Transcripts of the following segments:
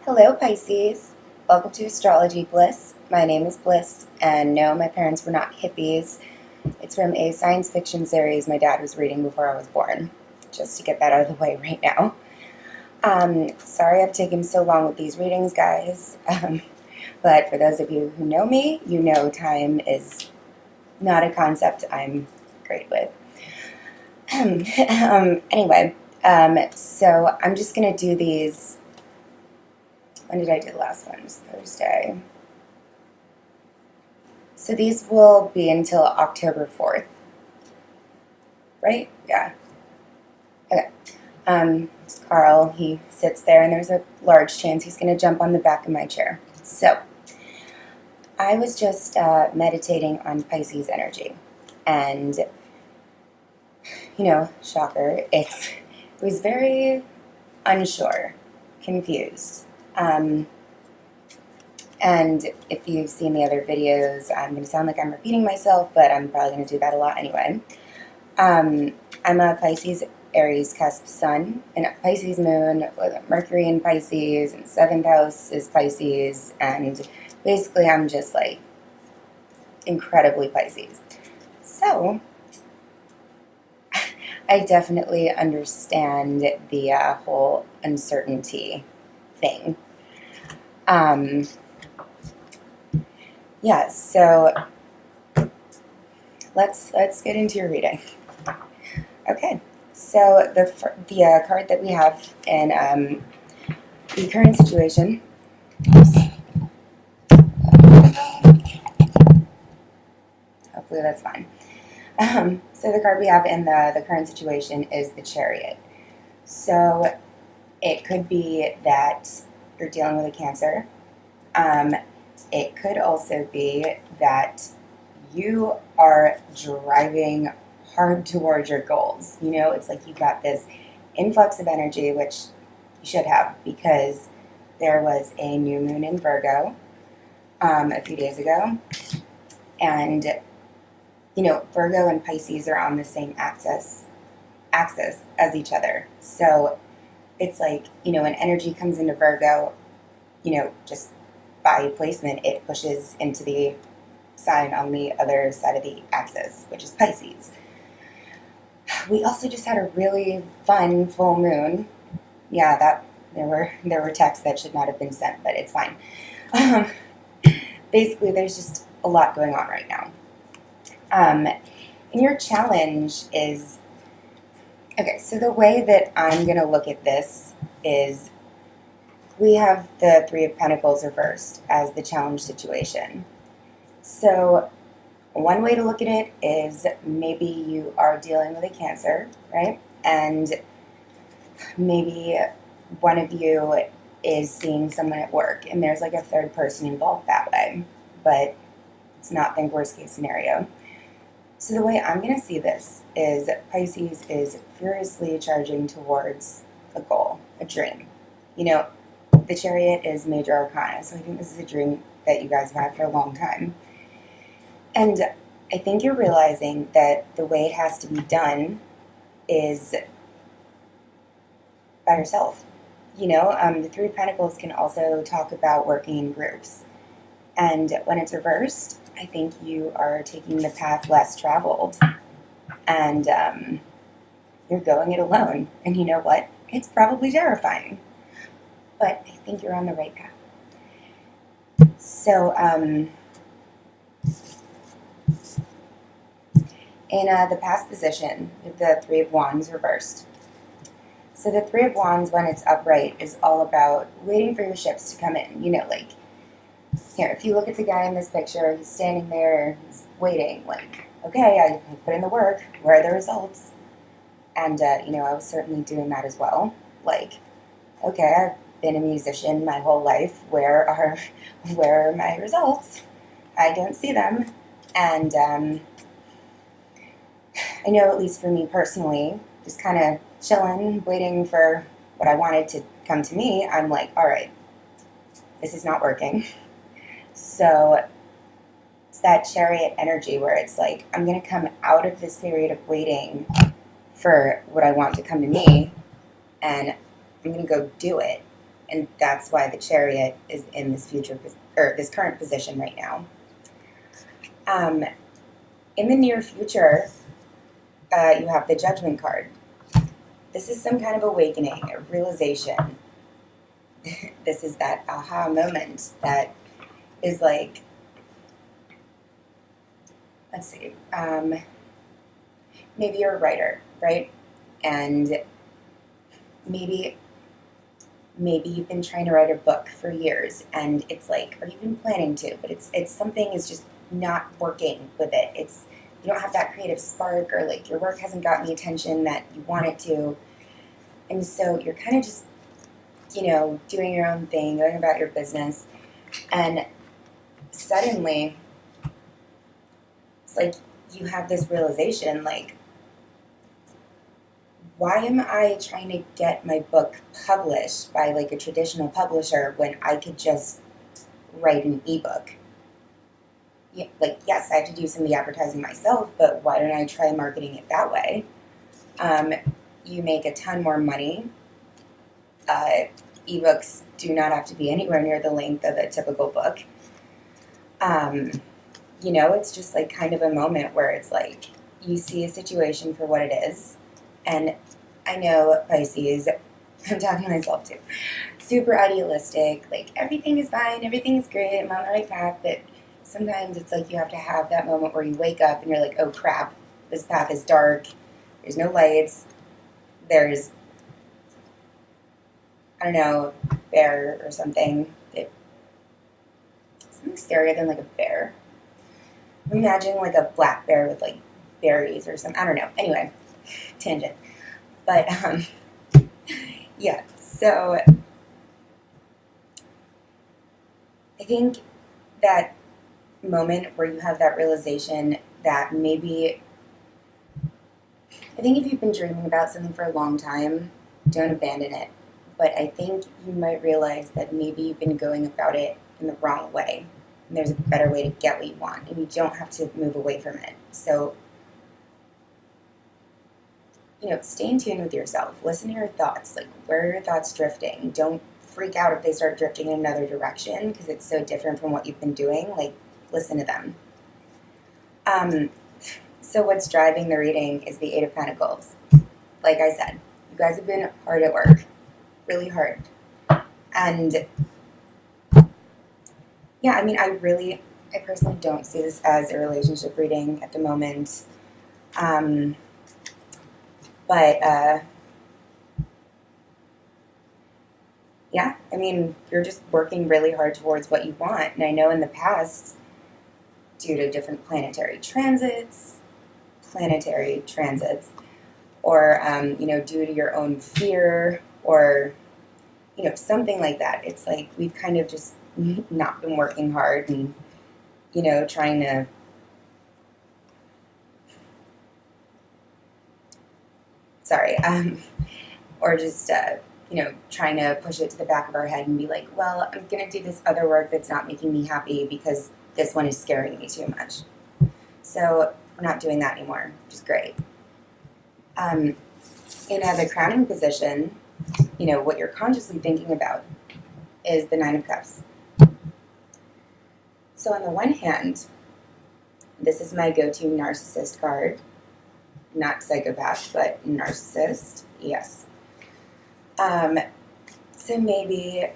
Hello, Pisces. Welcome to Astrology, Bliss. My name is Bliss, and no, my parents were not hippies. It's from a science fiction series my dad was reading before I was born, just to get that out of the way right now. Sorry I've taken so long with these readings, guys. But for those of you who know me, you know time is not a concept I'm great with. Anyway, so I'm just going to do these. When did I do the last one? It was Thursday. So these will be until October 4th. Right? Yeah. Okay. Carl, he sits there, and there's a large chance he's going to jump on the back of my chair. So I was just meditating on Pisces energy. And, shocker, it was very unsure, confused. And if you've seen the other videos, I'm going to sound like I'm repeating myself, but I'm probably going to do that a lot anyway. I'm a Pisces Aries cusp sun and a Pisces moon with Mercury in Pisces, and 7th house is Pisces, and basically I'm just like incredibly Pisces. So I definitely understand the whole uncertainty thing. Yeah, so let's get into your reading. Okay, so the card that we have in the current situation. Hopefully that's fine. So the card we have in the current situation is the Chariot. So it could be that you're dealing with a Cancer. It could also be that you are driving hard towards your goals. It's like you've got this influx of energy, which you should have, because there was a new moon in Virgo a few days ago. And, Virgo and Pisces are on the same axis as each other. So it's like, when energy comes into Virgo, just by placement, it pushes into the sign on the other side of the axis, which is Pisces. We also just had a really fun full moon. Yeah, that there were texts that should not have been sent, but it's fine. Basically, there's just a lot going on right now. And your challenge is, okay, so the way that I'm going to look at this is we have the Three of Pentacles reversed as the challenge situation. So one way to look at it is maybe you are dealing with a Cancer, right? And maybe one of you is seeing someone at work, and there's like a third person involved that way. But let's not think worst case scenario. So the way I'm going to see this is Pisces is furiously charging towards a goal, a dream. The Chariot is major arcana, so I think this is a dream that you guys have had for a long time. And I think you're realizing that the way it has to be done is by yourself. The Three of Pentacles can also talk about working in groups. And when it's reversed, I think you are taking the path less traveled. And you're going it alone. And you know what? It's probably terrifying. But I think you're on the right path. So, in the past position, the Three of Wands reversed. So the Three of Wands, when it's upright, is all about waiting for your ships to come in. Here, if you look at the guy in this picture, he's standing there, he's waiting, like, okay, I put in the work, where are the results? And, I was certainly doing that as well. Like, okay, I've been a musician my whole life, where are my results? I don't see them. And, I know, at least for me personally, just kind of chilling, waiting for what I wanted to come to me, I'm like, all right, this is not working. So it's that Chariot energy where it's like, I'm going to come out of this period of waiting for what I want to come to me, and I'm going to go do it. And that's why the Chariot is in this this current position right now. In the near future, you have the Judgment card. This is some kind of awakening, a realization. This is that aha moment that is like, let's see, maybe you're a writer, right? And maybe you've been trying to write a book for years, and it's like, or you've been planning to, but it's something is just not working with it. You don't have that creative spark, or like your work hasn't gotten the attention that you want it to, and so you're kind of just, doing your own thing, going about your business, and suddenly it's like you have this realization, like, why am I trying to get my book published by like a traditional publisher when I could just write an ebook? Like, yes, I have to do some of the advertising myself, but why don't I try marketing it that way? You make a ton more money. Ebooks do not have to be anywhere near the length of a typical book. It's just like kind of a moment where it's like you see a situation for what it is. And I know Pisces, I'm talking to myself too, super idealistic, like everything is fine, everything is great, I'm on the right path, but sometimes it's like you have to have that moment where you wake up and you're like, oh crap, this path is dark, there's no lights, there's, I don't know, bear or something. Something scarier than like a bear. Imagine like a black bear with like berries or something, I don't know. Anyway, tangent. But, yeah, so I think that moment where you have that realization that maybe, I think if you've been dreaming about something for a long time, don't abandon it. But I think you might realize that maybe you've been going about it in the wrong way. And there's a better way to get what you want, and you don't have to move away from it. So, stay in tune with yourself. Listen to your thoughts. Like, where are your thoughts drifting? Don't freak out if they start drifting in another direction because it's so different from what you've been doing. Like, listen to them. So what's driving the reading is the Eight of Pentacles. Like I said, you guys have been hard at work. Really hard. And yeah, I mean, I personally don't see this as a relationship reading at the moment. Yeah, I mean, you're just working really hard towards what you want. And I know in the past, due to different planetary transits, or, due to your own fear, or, something like that. It's like we've kind of just not been working hard and, trying to or just, trying to push it to the back of our head and be like, well, I'm going to do this other work that's not making me happy because this one is scaring me too much. So we're not doing that anymore, which is great. In the crowning position, what you're consciously thinking about is the Nine of Cups. So on the one hand, this is my go-to narcissist card. Not psychopath, but narcissist. Yes. So maybe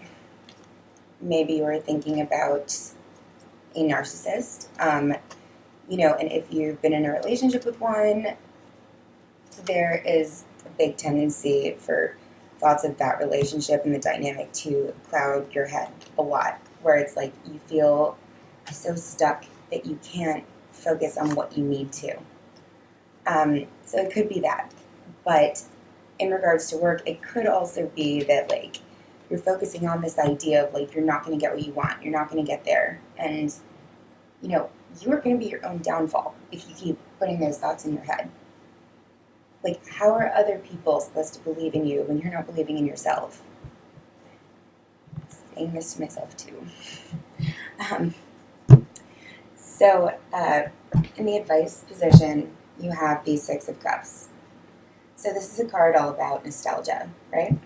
you were thinking about a narcissist, and if you've been in a relationship with one, there is a big tendency for thoughts of that relationship and the dynamic to cloud your head a lot, where it's like you feel so stuck that you can't focus on what you need to. So it could be that. But in regards to work, it could also be that, like, you're focusing on this idea of, like, you're not going to get what you want. You're not going to get there. And, you are going to be your own downfall if you keep putting those thoughts in your head. Like, how are other people supposed to believe in you when you're not believing in yourself? I'm saying this to myself, too. So, in the advice position, you have the Six of Cups. So this is a card all about nostalgia, right?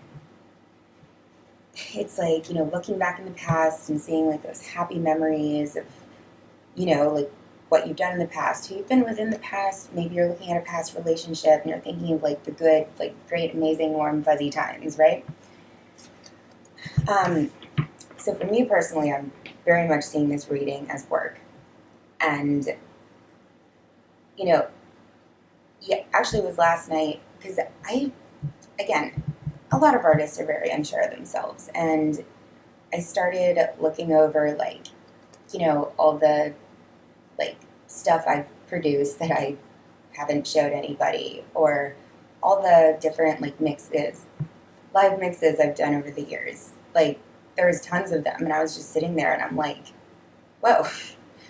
it's like, looking back in the past and seeing like those happy memories of, like what you've done in the past, who you've been with in the past. Maybe you're looking at a past relationship and you're thinking of like the good, like great, amazing, warm, fuzzy times, right? So for me personally, I'm very much seeing this reading as work. And, yeah, actually it was last night because again, a lot of artists are very unsure of themselves. And I started looking over like, all the like stuff I've produced that I haven't showed anybody, or all the different like live mixes I've done over the years. Like there's tons of them, and I was just sitting there and I'm like, whoa,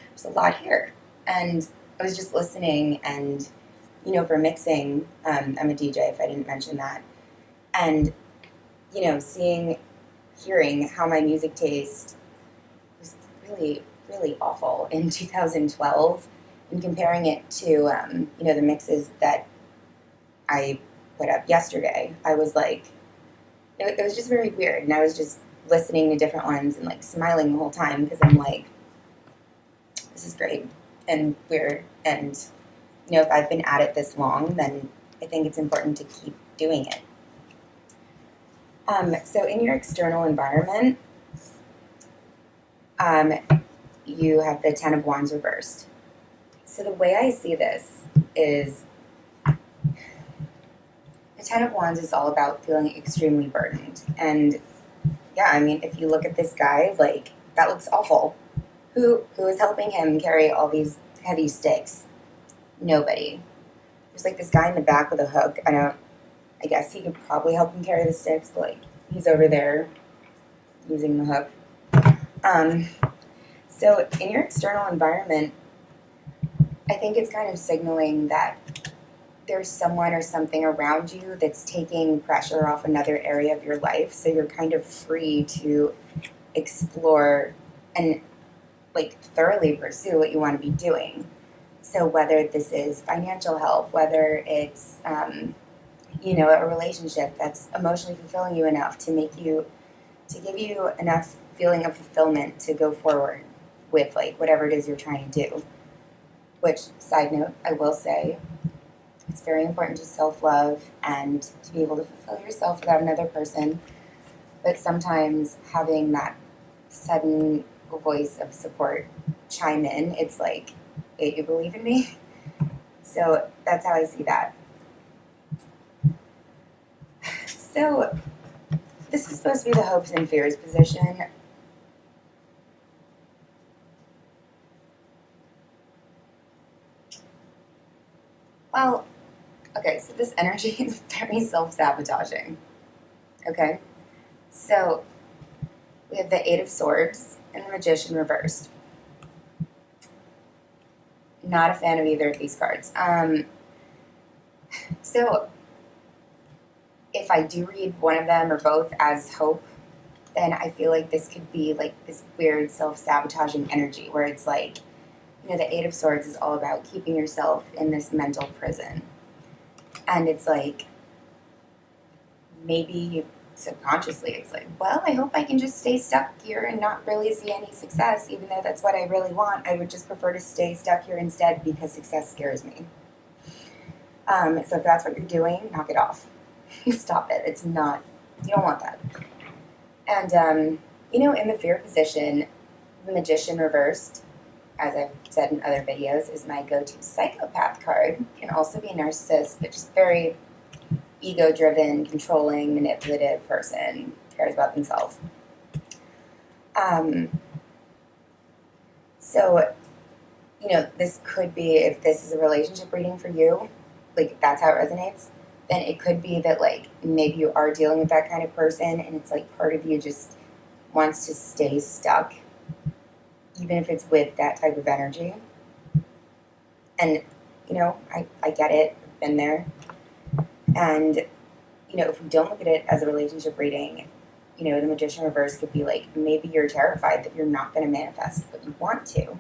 there's a lot here. And I was just listening and, for mixing, I'm a DJ if I didn't mention that. And, hearing how my music taste was really, really awful in 2012 and comparing it to, the mixes that I put up yesterday, I was like, it was just very weird. And I was just listening to different ones and like smiling the whole time because I'm like, this is great and weird. And, if I've been at it this long, then I think it's important to keep doing it. So in your external environment, you have the Ten of Wands reversed. So the way I see this is the Ten of Wands is all about feeling extremely burdened. And yeah, I mean, if you look at this guy, like, that looks awful. Who is helping him carry all these heavy sticks? Nobody. There's like this guy in the back with a hook. I guess he could probably help him carry the sticks, but like he's over there using the hook. So in your external environment, I think it's kind of signaling that there's someone or something around you that's taking pressure off another area of your life. So you're kind of free to explore and like thoroughly pursue what you want to be doing. So whether this is financial help, whether it's, a relationship that's emotionally fulfilling you enough to give you enough feeling of fulfillment to go forward with like whatever it is you're trying to do. Which, side note, I will say, it's very important to self-love and to be able to fulfill yourself without another person. But sometimes having that sudden voice of support chime in, it's like, hey, you believe in me? So that's how I see that. So this is supposed to be the hopes and fears position. Well, okay, so this energy is very self-sabotaging. Okay? So we have the Eight of Swords and the Magician reversed. Not a fan of either of these cards. So if I do read one of them or both as hope, then I feel like this could be like this weird self-sabotaging energy where it's like, the Eight of Swords is all about keeping yourself in this mental prison. And it's like, maybe subconsciously it's like, well, I hope I can just stay stuck here and not really see any success, even though that's what I really want. I would just prefer to stay stuck here instead because success scares me. So if that's what you're doing, knock it off. Stop it. It's not, you don't want that. And, in the fear position, the Magician reversed, as I've said in other videos, is my go-to psychopath card. Can also be a narcissist, but just very ego-driven, controlling, manipulative person, cares about themselves. So, this could be, if this is a relationship reading for you, like that's how it resonates, then it could be that like maybe you are dealing with that kind of person and it's like part of you just wants to stay stuck, even if it's with that type of energy. And, I get it, I've been there. And, if we don't look at it as a relationship reading, the Magician reverse could be like, maybe you're terrified that you're not going to manifest what you want to.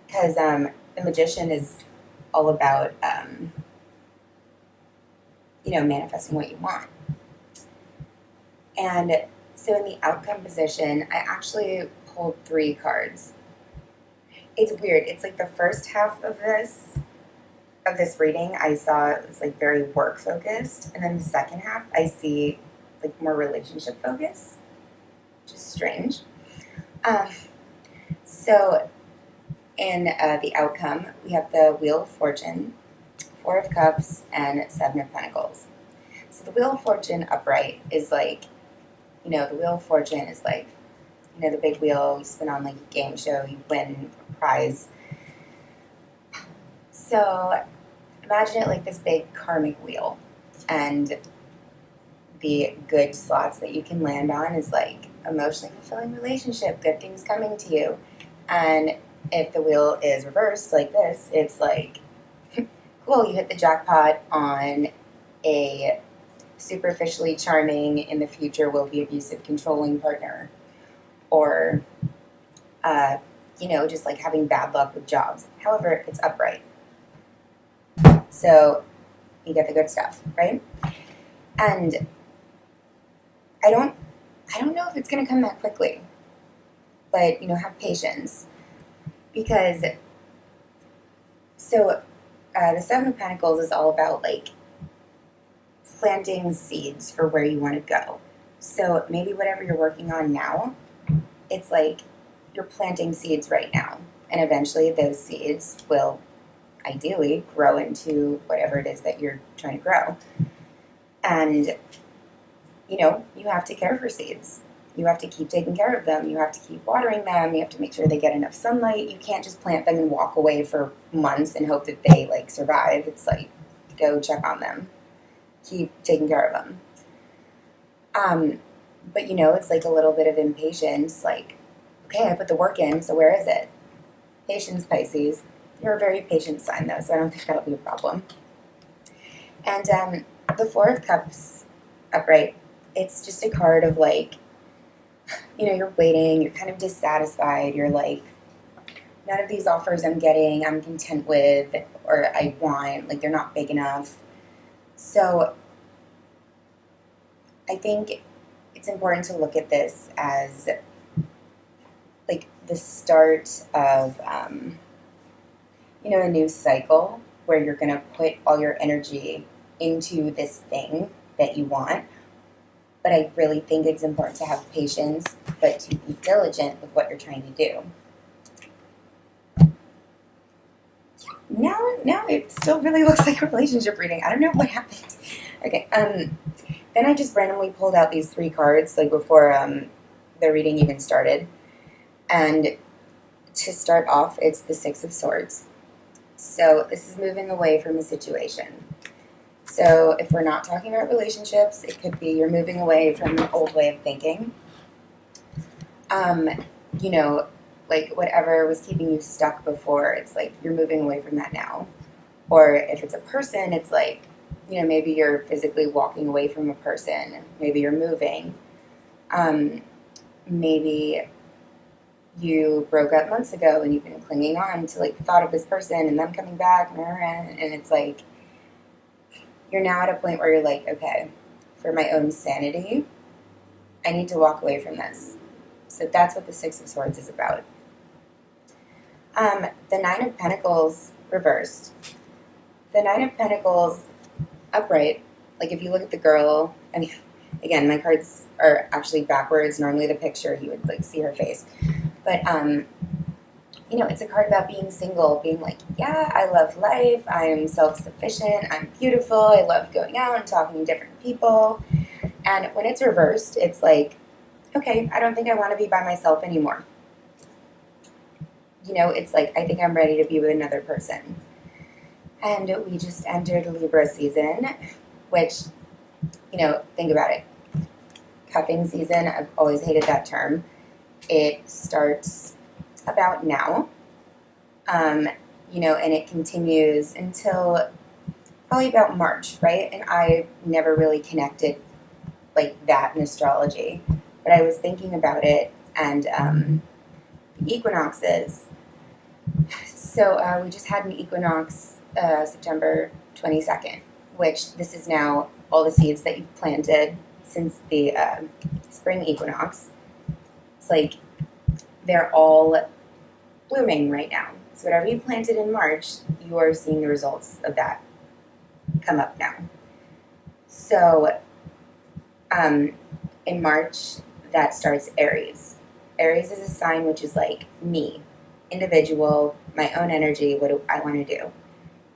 Because the Magician is all about, manifesting what you want. And So in the outcome position, I actually pulled 3 cards. It's weird. It's like the first half of this reading I saw it's like very work focused, and then the second half I see like more relationship focus, which is strange. So in the outcome, we have the Wheel of Fortune, 4 of Cups, and 7 of Pentacles. So the Wheel of Fortune upright is like, the Wheel of Fortune is like, the big wheel you spin on like a game show, you win a prize. So imagine it like this big karmic wheel, and the good slots that you can land on is like emotionally fulfilling relationship, good things coming to you. And if the wheel is reversed like this, it's like, cool, you hit the jackpot on a superficially charming, in the future will be abusive, controlling partner. Or, just like having bad luck with jobs. However, it's upright. So you get the good stuff, right? And I don't know if it's going to come that quickly. But, have patience. Because, the 7 of Pentacles is all about, like, planting seeds for where you want to go. So maybe whatever you're working on now, it's like you're planting seeds right now. And eventually those seeds will ideally grow into whatever it is that you're trying to grow. And, you have to care for seeds. You have to keep taking care of them. You have to keep watering them. You have to make sure they get enough sunlight. You can't just plant them and walk away for months and hope that they, like, survive. It's like, go check on them. Keep taking care of them. But, it's like a little bit of impatience. Like, okay, I put the work in, so where is it? Patience, Pisces. You're a very patient sign, though, so I don't think that'll be a problem. And the 4 of Cups upright, it's just a card of, like, you're waiting, you're kind of dissatisfied, you're like, none of these offers I'm getting, I'm content with, or I want, like, they're not big enough. So I think it's important to look at this as, like, the start of, a new cycle where you're going to put all your energy into this thing that you want. But I really think it's important to have patience, but to be diligent with what you're trying to do. Now it still really looks like a relationship reading. I don't know what happened. Okay, then I just randomly pulled out these 3 cards, like, before the reading even started. And to start off, it's the 6 of Swords. So this is moving away from a situation. So if we're not talking about relationships, it could be you're moving away from an old way of thinking. Like, whatever was keeping you stuck before, it's like you're moving away from that now. Or if it's a person, it's like, maybe you're physically walking away from a person. Maybe you're moving. Maybe you broke up months ago and you've been clinging on to, like, the thought of this person and them coming back, and it's like, you're now at a point where you're like, okay, for my own sanity, I need to walk away from this. So that's what the 6 of Swords is about. The 9 of Pentacles reversed. The 9 of Pentacles upright, like, if you look at the girl, I mean, again, my cards are actually backwards. Normally the picture, you would, like, see her face. But, it's a card about being single, being like, yeah, I love life, I'm self-sufficient, I'm beautiful, I love going out and talking to different people. And when it's reversed, it's like, okay, I don't think I want to be by myself anymore. It's like, I think I'm ready to be with another person. And we just entered Libra season, which, think about it. Cuffing season, I've always hated that term. It starts about now, and it continues until probably about March, right? And I never really connected like that in astrology, but I was thinking about it, and the equinoxes. So we just had an equinox September 22nd, which this is now all the seeds that you've planted since the spring equinox. It's like they're all blooming right now. So whatever you planted in March, you are seeing the results of that come up now. So in March, that starts Aries. Aries is a sign which is like me, individual, my own energy, what do I want to do.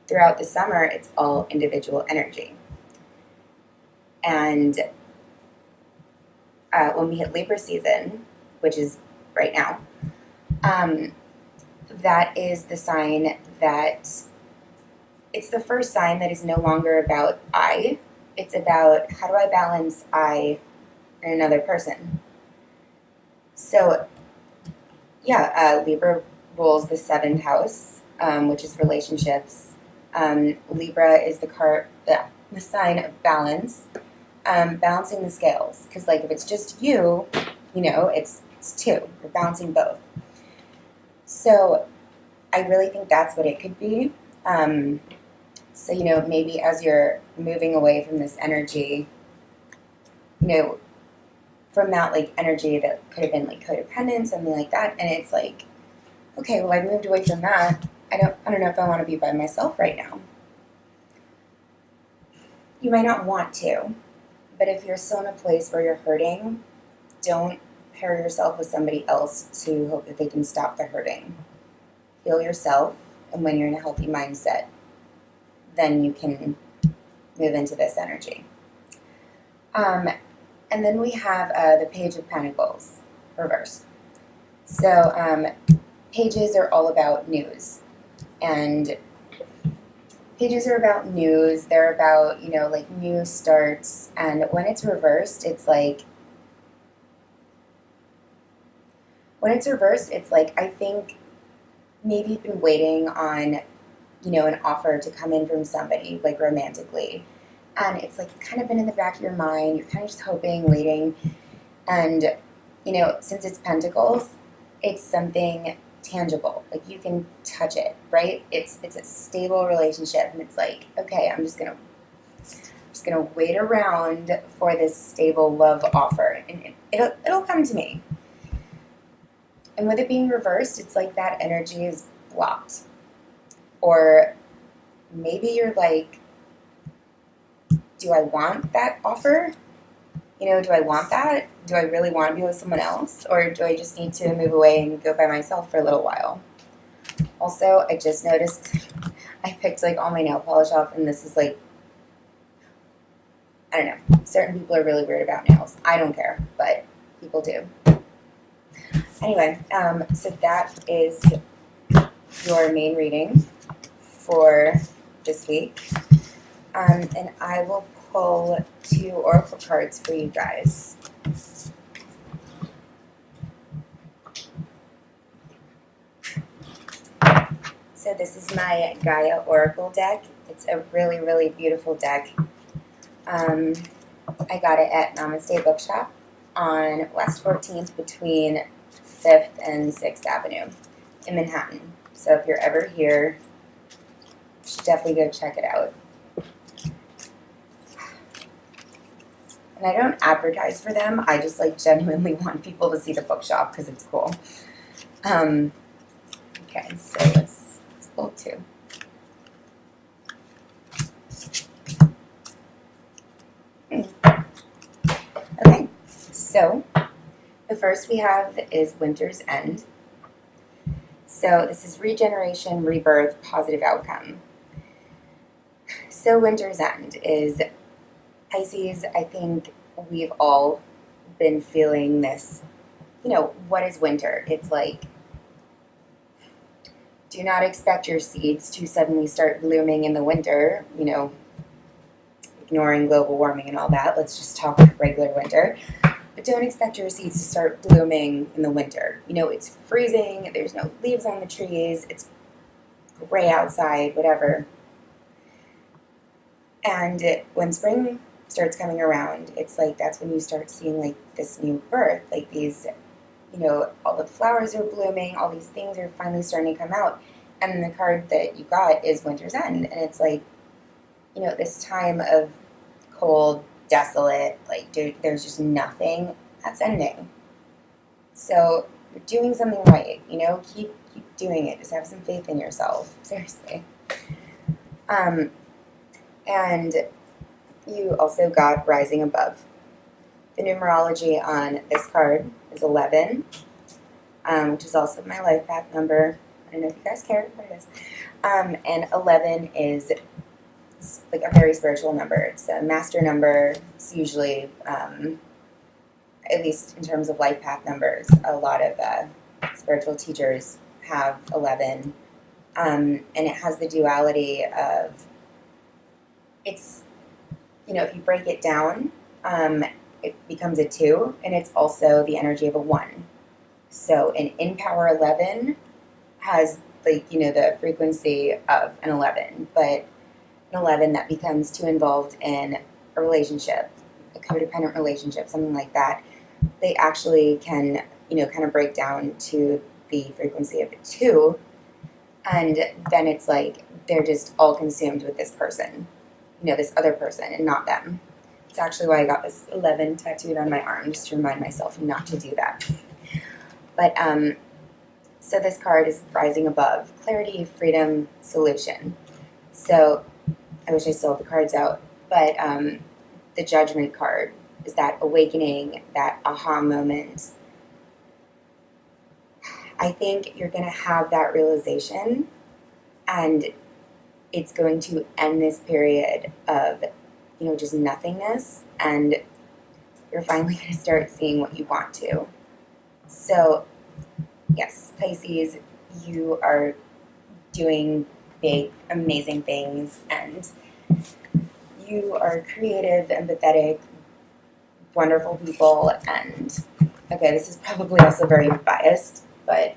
Throughout the summer, it's all individual energy. And when we hit Libra season, which is right now, that is the sign that it's the first sign that is no longer about I. It's about how do I balance I and another person. So, yeah, Libra rules the 7th house, which is relationships. Libra is the sign of balance, balancing the scales. Because, like, if it's just you, it's two. You're balancing both. So, I really think that's what it could be. So, maybe as you're moving away from this energy, from that, like, energy that could have been, like, codependent, something like that, and it's like, okay, well, I've moved away from that. I don't know if I want to be by myself right now. You might not want to, but if you're still in a place where you're hurting, don't pair yourself with somebody else to hope that they can stop the hurting. Heal yourself, and when you're in a healthy mindset, then you can move into this energy. And then we have the Page of Pentacles, reversed. So pages are all about news. And pages are about news. They're about, like new starts. And when it's reversed, it's like, I think maybe you've been waiting on, an offer to come in from somebody, like romantically. And it's like, it's kind of been in the back of your mind. You're kind of just hoping, waiting. And, since it's Pentacles, it's something tangible. Like, you can touch it, right? It's a stable relationship. And it's like, okay, I'm just gonna wait around for this stable love offer. And it'll come to me. And with it being reversed, it's like that energy is blocked. Or maybe you're like, do I want that offer? Do I want that? Do I really want to be with someone else? Or do I just need to move away and go by myself for a little while? Also, I just noticed I picked like all my nail polish off, and this is like, I don't know. Certain people are really weird about nails. I don't care, but people do. Anyway, so that is your main reading for this week. And I will pull 2 oracle cards for you guys. So this is my Gaia Oracle deck. It's a really, really beautiful deck. I got it at Namaste Bookshop on West 14th between 5th and 6th Avenue in Manhattan. So if you're ever here, you should definitely go check it out. And I don't advertise for them. I just like genuinely want people to see the bookshop because it's cool. Okay, so let's pull 2. Okay, so the first we have is Winter's End. So this is regeneration, rebirth, positive outcome. So Winter's End is Pisces. I think we've all been feeling this, what is winter? It's like, do not expect your seeds to suddenly start blooming in the winter, ignoring global warming and all that. Let's just talk regular winter. But don't expect your seeds to start blooming in the winter. It's freezing, there's no leaves on the trees, it's gray outside, whatever. And when spring starts coming around, it's like that's when you start seeing like this new birth, like these, all the flowers are blooming, all these things are finally starting to come out. And then the card that you got is Winter's End. And it's like, this time of cold, desolate, like there's just nothing ending. So you're doing something right, you know, keep doing it. Just have some faith in yourself, seriously. And you also got rising above. The numerology on this card is 11, which is also my life path number. I don't know if you guys care, but it is. And 11 is like a very spiritual number. It's a master number. It's usually, at least in terms of life path numbers, a lot of spiritual teachers have 11. And it has the duality of, it's, you know, if you break it down, it becomes a 2, and it's also the energy of a 1. So an in power 11 has, like, you know, the frequency of an 11, but an 11 that becomes too involved in a relationship, a codependent relationship, something like that, they actually can, you know, kind of break down to the frequency of a 2, and then it's like they're just all consumed with this person, you know, this other person, and not them. It's actually why I got this 11 tattooed on my arm, just to remind myself not to do that. But, so this card is rising above, clarity, freedom, solution. So I wish I still had the cards out, but the judgment card is that awakening, that aha moment. I think you're going to have that realization, and it's going to end this period of, you know, just nothingness, and you're finally going to start seeing what you want to. So, yes, Pisces, you are doing big, amazing things, and you are creative, empathetic, wonderful people, and, okay, this is probably also very biased, but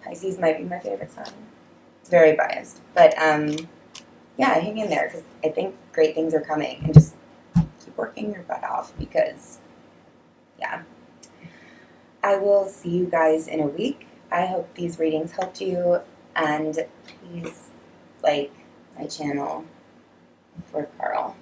Pisces might be my favorite sign. It's very biased, but, yeah, hang in there, because I think great things are coming, and just keep working your butt off, because, yeah. I will see you guys in a week. I hope these readings helped you, and please like my channel for Carl.